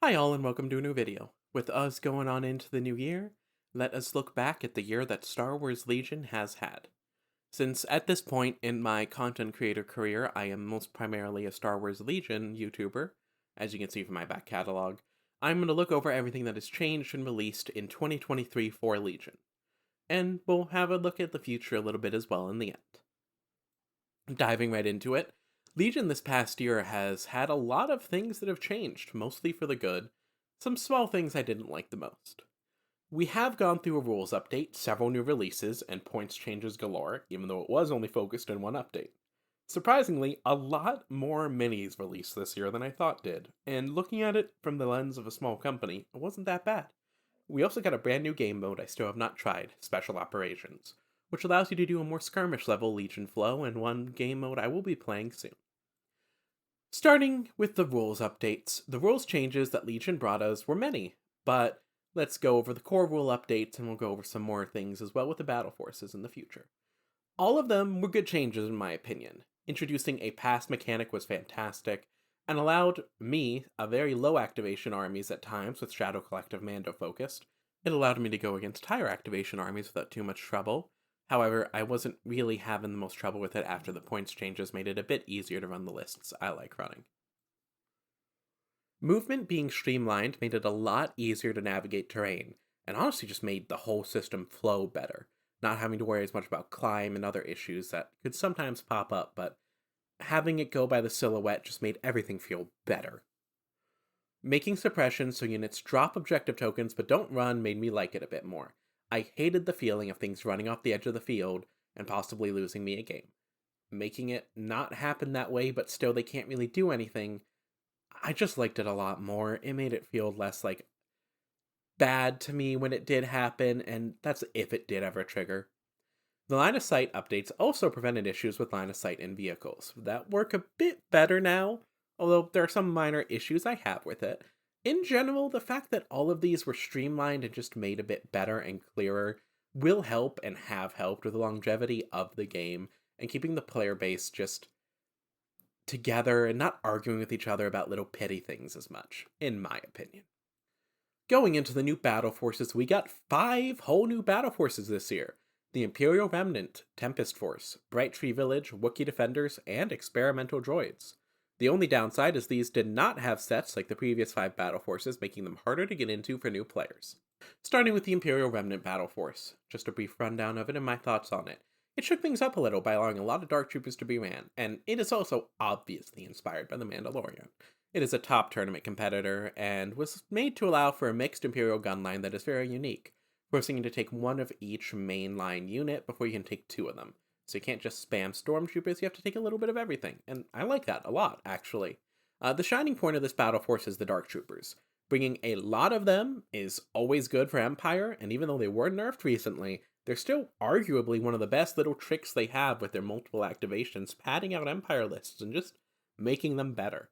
Hi all and welcome to a new video. With us going on into the new year, let us look back at the year that Star Wars Legion has had. Since at this point in my content creator career, I am most primarily a Star Wars Legion YouTuber, as you can see from my back catalog, I'm going to look over everything that has changed and released in 2023 for Legion. And we'll have a look at the future a little bit as well in the end. Diving right into it, Legion this past year has had a lot of things that have changed, mostly for the good, some small things I didn't like the most. We have gone through a rules update, several new releases, and points changes galore, even though it was only focused in one update. Surprisingly, a lot more minis released this year than I thought did, and looking at it from the lens of a small company, it wasn't that bad. We also got a brand new game mode I still have not tried, Special Operations, which allows you to do a more skirmish level Legion flow, and one game mode I will be playing soon. Starting with the rules updates, the rules changes that Legion brought us were many, but let's go over the core rule updates and we'll go over some more things as well with the battle forces in the future. All of them were good changes in my opinion. Introducing a pass mechanic was fantastic and allowed me, a very low activation armies at times with Shadow Collective Mando focused. It allowed me to go against higher activation armies without too much trouble. However, I wasn't really having the most trouble with it after the points changes made it a bit easier to run the lists I like running. Movement being streamlined made it a lot easier to navigate terrain, and honestly just made the whole system flow better, not having to worry as much about climb and other issues that could sometimes pop up, but having it go by the silhouette just made everything feel better. Making suppression so units drop objective tokens but don't run made me like it a bit more. I hated the feeling of things running off the edge of the field and possibly losing me a game. Making it not happen that way, but still they can't really do anything, I just liked it a lot more. It made it feel less like bad to me when it did happen, and that's if it did ever trigger. The line of sight updates also prevented issues with line of sight in vehicles that work a bit better now, although there are some minor issues I have with it. In general, the fact that all of these were streamlined and just made a bit better and clearer will help and have helped with the longevity of the game and keeping the player base just together and not arguing with each other about little petty things as much, in my opinion. Going into the new battle forces, we got 5 whole new battle forces this year: the Imperial Remnant, Tempest Force, Bright Tree Village, Wookiee Defenders, and Experimental Droids. The only downside is these did not have sets like the previous 5 battle forces, making them harder to get into for new players. Starting with the Imperial Remnant battle force, just a brief rundown of it and my thoughts on it. It shook things up a little by allowing a lot of Dark Troopers to be ran, and it is also obviously inspired by The Mandalorian. It is a top tournament competitor, and was made to allow for a mixed Imperial gun line that is very unique, forcing you to take one of each mainline unit before you can take 2 of them. So you can't just spam Stormtroopers, you have to take a little bit of everything, and I like that a lot, actually. The shining point of this battle force is the Dark Troopers. Bringing a lot of them is always good for Empire, and even though they were nerfed recently, they're still arguably one of the best little tricks they have with their multiple activations, padding out Empire lists and just making them better.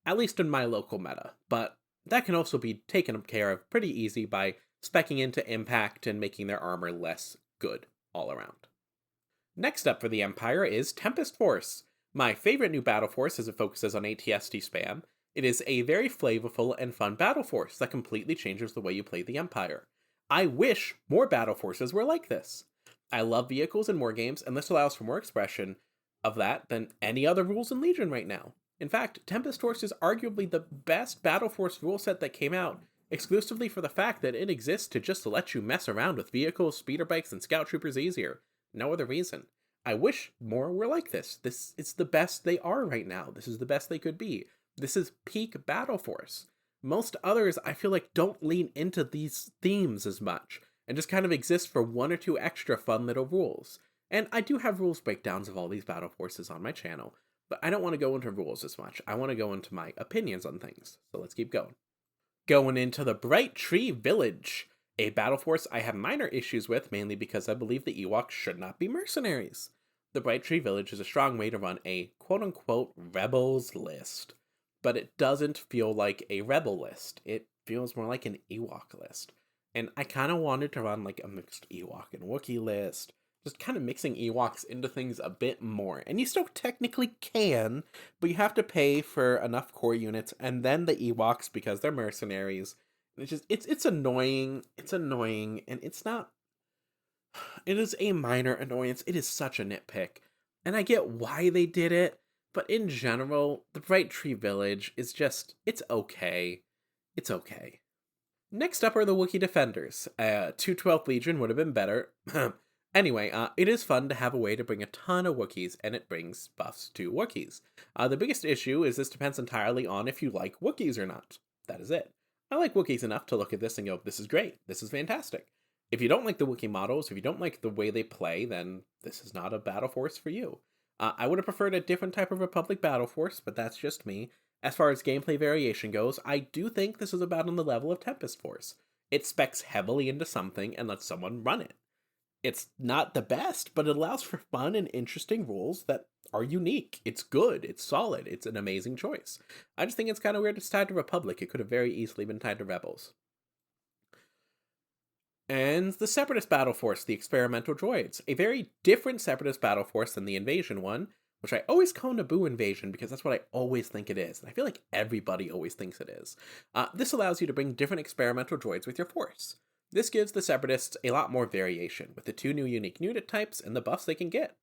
At least in my local meta, but that can also be taken care of pretty easy by specking into Impact and making their armor less good all around. Next up for the Empire is Tempest Force, my favorite new battle force as it focuses on ATST spam. It is a very flavorful and fun battle force that completely changes the way you play the Empire. I wish more battle forces were like this. I love vehicles and wargames, and this allows for more expression of that than any other rules in Legion right now. In fact, Tempest Force is arguably the best Battle Force rule set that came out, exclusively for the fact that it exists to just let you mess around with vehicles, speeder bikes, and scout troopers easier. No other reason. I wish more were like this. This is the best they are right now. This is the best they could be. This is peak Battle Force. Most others, I feel like, don't lean into these themes as much, and just kind of exist for 1 or 2 extra fun little rules. And I do have rules breakdowns of all these battle forces on my channel, but I don't want to go into rules as much. I want to go into my opinions on things, so let's keep going. Going into the Bright Tree Village, a battle force I have minor issues with, mainly because I believe the Ewoks should not be mercenaries. The Bright Tree Village is a strong way to run a quote-unquote rebels list, but it doesn't feel like a rebel list. It feels more like an Ewok list. And I kind of wanted to run like a mixed Ewok and Wookiee list, just kind of mixing Ewoks into things a bit more. And you still technically can, but you have to pay for enough core units and then the Ewoks because they're mercenaries. And it's annoying. It's annoying, and it's not. It is a minor annoyance. It is such a nitpick, and I get why they did it. But in general, the Bright Tree Village is just, it's okay. It's okay. Next up are the Wookiee Defenders. 212th Legion would have been better. Anyway, it is fun to have a way to bring a ton of Wookiees, and it brings buffs to Wookiees. The biggest issue is this depends entirely on if you like Wookiees or not. That is it. I like Wookiees enough to look at this and go, this is great, this is fantastic. If you don't like the Wookiee models, if you don't like the way they play, then this is not a battle force for you. I would have preferred a different type of Republic battle force, but that's just me. As far as gameplay variation goes, I do think this is about on the level of Tempest Force. It specs heavily into something and lets someone run it. It's not the best, but it allows for fun and interesting rules that are unique. It's good, it's solid, it's an amazing choice. I just think it's kind of weird it's tied to Republic. It could have very easily been tied to Rebels. And the Separatist Battle Force, the Experimental Droids. A very different Separatist Battle Force than the Invasion one, which I always call Naboo Invasion because that's what I always think it is. And I feel like everybody always thinks it is. This allows you to bring different experimental droids with your force. This gives the Separatists a lot more variation, with the 2 new unique unit types and the buffs they can get.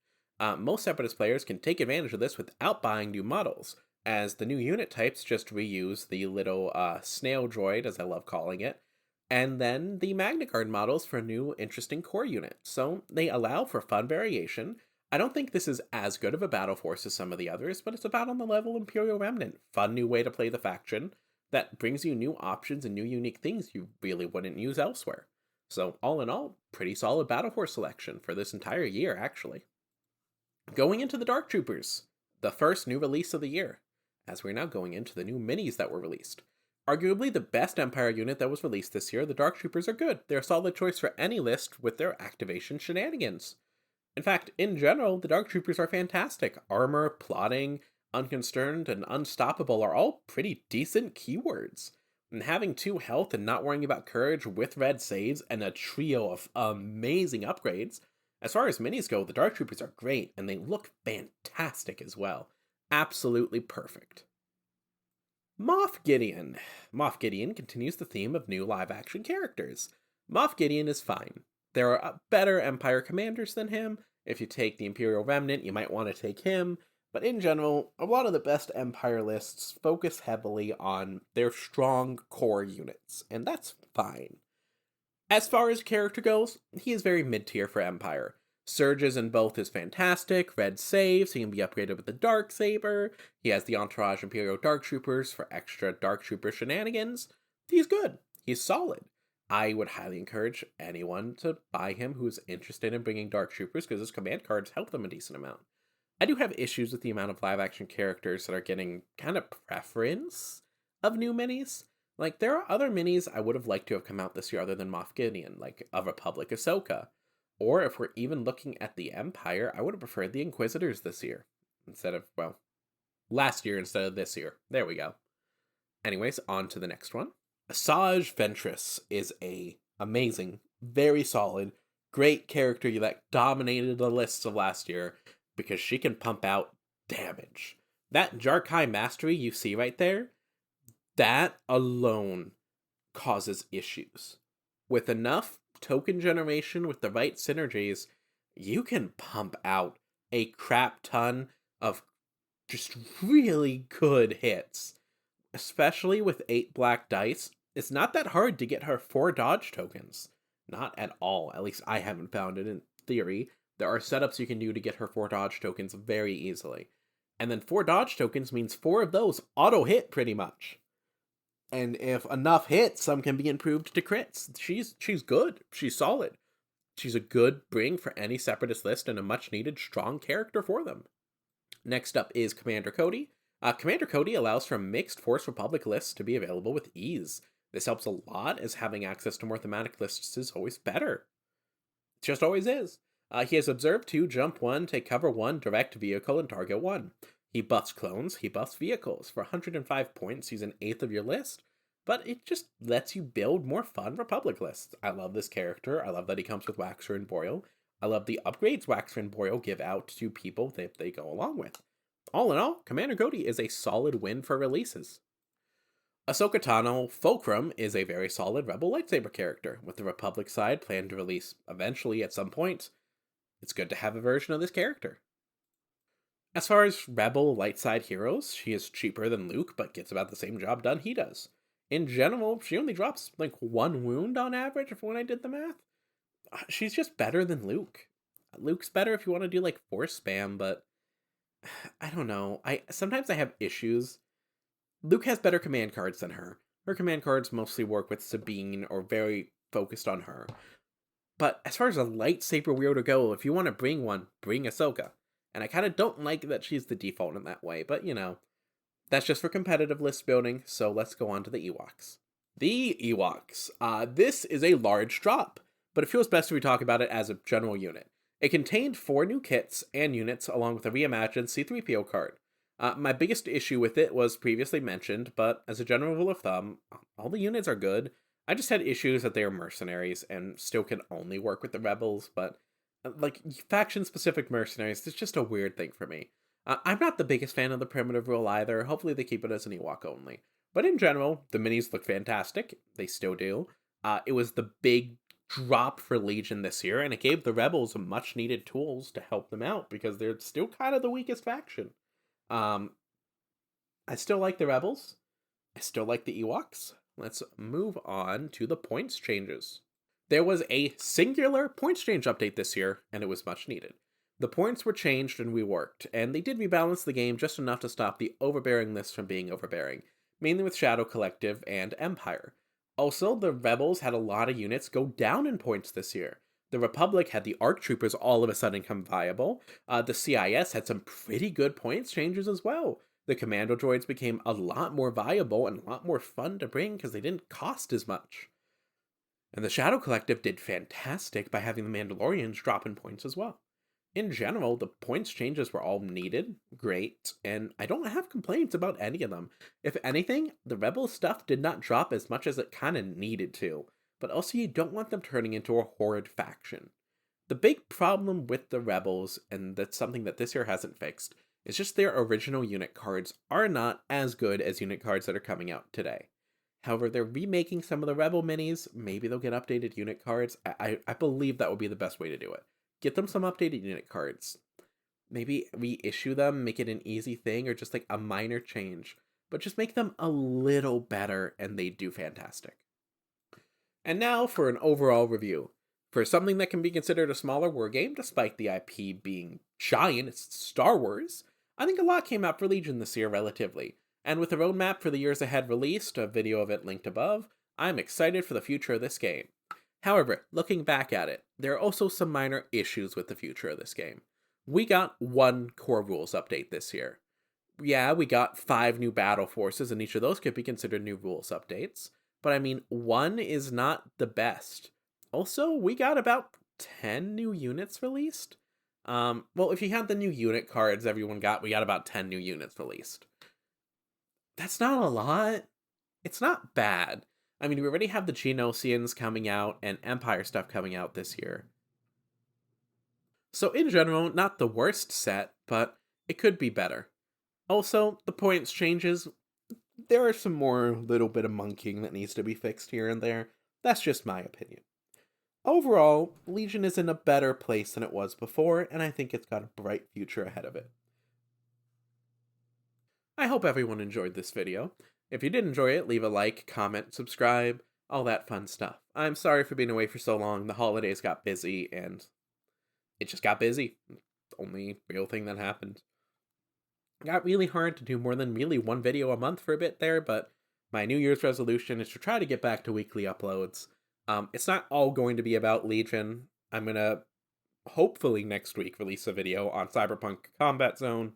Most Separatist players can take advantage of this without buying new models, as the new unit types just reuse the little snail droid, as I love calling it, and then the Magna Guard models for a new interesting core unit. So they allow for fun variation. I don't think this is as good of a battle force as some of the others, but it's about on the level Imperial Remnant. Fun new way to play the faction that brings you new options and new unique things you really wouldn't use elsewhere. So all in all, pretty solid battle force selection for this entire year, actually. Going into the Dark Troopers, the first new release of the year, as we're now going into the new minis that were released. Arguably the best Empire unit that was released this year, the Dark Troopers are good. They're a solid choice for any list with their activation shenanigans. In fact, in general, the Dark Troopers are fantastic. Armor, plotting, unconcerned, and unstoppable are all pretty decent keywords. And having 2 health and not worrying about courage with red saves and a trio of amazing upgrades. As far as minis go, the Dark Troopers are great, and they look fantastic as well. Absolutely perfect. Moff Gideon. Moff Gideon continues the theme of new live-action characters. Moff Gideon is fine. There are better Empire commanders than him. If you take the Imperial Remnant, you might want to take him. But in general, a lot of the best Empire lists focus heavily on their strong core units, and that's fine. As far as character goes, he is very mid-tier for Empire. Surges in both is fantastic, red saves, he can be upgraded with the Dark Saber, he has the Entourage Imperial Dark Troopers for extra Dark Trooper shenanigans. He's good, he's solid. I would highly encourage anyone to buy him who's interested in bringing Dark Troopers because his command cards help them a decent amount. I do have issues with the amount of live-action characters that are getting kind of preference of new minis. Like, there are other minis I would have liked to have come out this year other than Moff Gideon, like a Republic Ahsoka. Or if we're even looking at the Empire, I would have preferred the Inquisitors this year. Instead of, well, last year instead of this year. There we go. Anyways, on to the next one. Asajj Ventress is a amazing, very solid, great character that dominated the lists of last year because she can pump out damage. That Jarkai mastery you see right there, that alone causes issues. With enough token generation with the right synergies, you can pump out a crap ton of just really good hits. Especially with 8 black dice, it's not that hard to get her 4 dodge tokens. Not at all. At least I haven't found it in theory. There are setups you can do to get her 4 dodge tokens very easily. And then 4 dodge tokens means 4 of those auto-hit pretty much. And if enough hit, some can be improved to crits. She's good. She's solid. She's a good bring for any Separatist list and a much-needed strong character for them. Next up is Commander Cody. Commander Cody allows for mixed Force Republic lists to be available with ease. This helps a lot, as having access to more thematic lists is always better. It just always is. He has Observe 2, Jump 1, Take Cover 1, Direct Vehicle, and Target 1. He buffs clones, he buffs vehicles. For 105 points, he's an 8th of your list, but it just lets you build more fun Republic lists. I love this character. I love that he comes with Waxer and Boyle. I love the upgrades Waxer and Boyle give out to people that they go along with. All in all, Commander Cody is a solid win for releases. Ahsoka Tano Fulcrum is a very solid Rebel lightsaber character, with the Republic side planned to release eventually at some point. It's good to have a version of this character. As far as Rebel light side heroes, she is cheaper than Luke, but gets about the same job done he does. In general, she only drops like 1 wound on average, when I did the math. She's just better than Luke. Luke's better if you want to do like force spam, but I don't know. I sometimes I have issues. Luke has better command cards than her. Her command cards mostly work with Sabine or very focused on her. But as far as a lightsaber wheel to go, if you want to bring one, bring Ahsoka. And I kind of don't like that she's the default in that way, but that's just for competitive list building, so let's go on to the Ewoks. The Ewoks. This is a large drop, but it feels best if we talk about it as a general unit. It contained 4 new kits and units, along with a reimagined C-3PO card. My biggest issue with it was previously mentioned, but as a general rule of thumb, all the units are good. I just had issues that they are mercenaries and still can only work with the rebels, but like faction-specific mercenaries, it's just a weird thing for me. I'm not the biggest fan of the primitive rule either. Hopefully they keep it as an Ewok only. But in general, the minis look fantastic. They still do. It was the big drop for Legion this year, and it gave the Rebels much-needed tools to help them out, because they're still kind of the weakest faction. I still like the Rebels. I still like the Ewoks. Let's move on to the points changes. There was a singular points change update this year, and it was much needed. The points were changed and reworked, and they did rebalance the game just enough to stop the overbearing list from being overbearing, mainly with Shadow Collective and Empire. Also, the Rebels had a lot of units go down in points this year. The Republic had the ARC Troopers all of a sudden come viable. The CIS had some pretty good points changes as well. The Commando droids became a lot more viable and a lot more fun to bring because they didn't cost as much. And the Shadow Collective did fantastic by having the Mandalorians drop in points as well. In general, the points changes were all needed, great, and I don't have complaints about any of them. If anything, the Rebel stuff did not drop as much as it kind of needed to, but also you don't want them turning into a horrid faction. The big problem with the Rebels, and that's something that this year hasn't fixed, is just their original unit cards are not as good as unit cards that are coming out today. However, they're remaking some of the Rebel minis. Maybe they'll get updated unit cards. I believe that would be the best way to do it. Get them some updated unit cards. Maybe reissue them, make it an easy thing, or just like a minor change. But just make them a little better, and they do fantastic. And now for an overall review. For something that can be considered a smaller wargame, despite the IP being giant, it's Star Wars, I think a lot came out for Legion this year relatively. And with the roadmap for the years ahead released, a video of it linked above, I'm excited for the future of this game. However, looking back at it, there are also some minor issues with the future of this game. We got 1 core rules update this year. Yeah, we got 5 new battle forces, and each of those could be considered new rules updates. But I mean, 1 is not the best. Also, we got about 10 new units released. Well, if you had the new unit cards we got about 10 new units released. That's not a lot. It's not bad. I mean, we already have the Geonosians coming out and Empire stuff coming out this year. So in general, not the worst set, but it could be better. Also, the points changes, there are some more little bit of monkeying that needs to be fixed here and there. That's just my opinion. Overall, Legion is in a better place than it was before, and I think it's got a bright future ahead of it. I hope everyone enjoyed this video. If you did enjoy it, leave a like, comment, subscribe, all that fun stuff. I'm sorry for being away for so long. The holidays got busy, and it just got busy. The only real thing that happened. It got really hard to do more than really 1 video a month for a bit there, but my New Year's resolution is to try to get back to weekly uploads. It's not all going to be about Legion. I'm gonna, hopefully next week, release a video on Cyberpunk Combat Zone.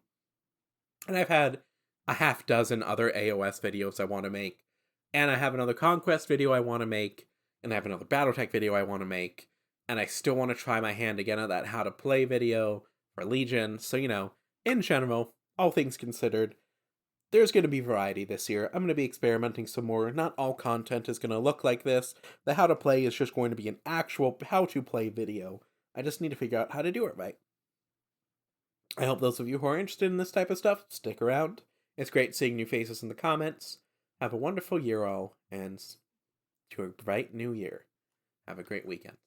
And I've had a half dozen other AOS videos I want to make. And I have another Conquest video I want to make. And I have another Battletech video I want to make. And I still want to try my hand again at that how to play video for Legion. So, in general, all things considered, there's going to be variety this year. I'm going to be experimenting some more. Not all content is going to look like this. The how to play is just going to be an actual how to play video. I just need to figure out how to do it right. I hope those of you who are interested in this type of stuff stick around. It's great seeing new faces in the comments. Have a wonderful year all, and to a bright new year. Have a great weekend.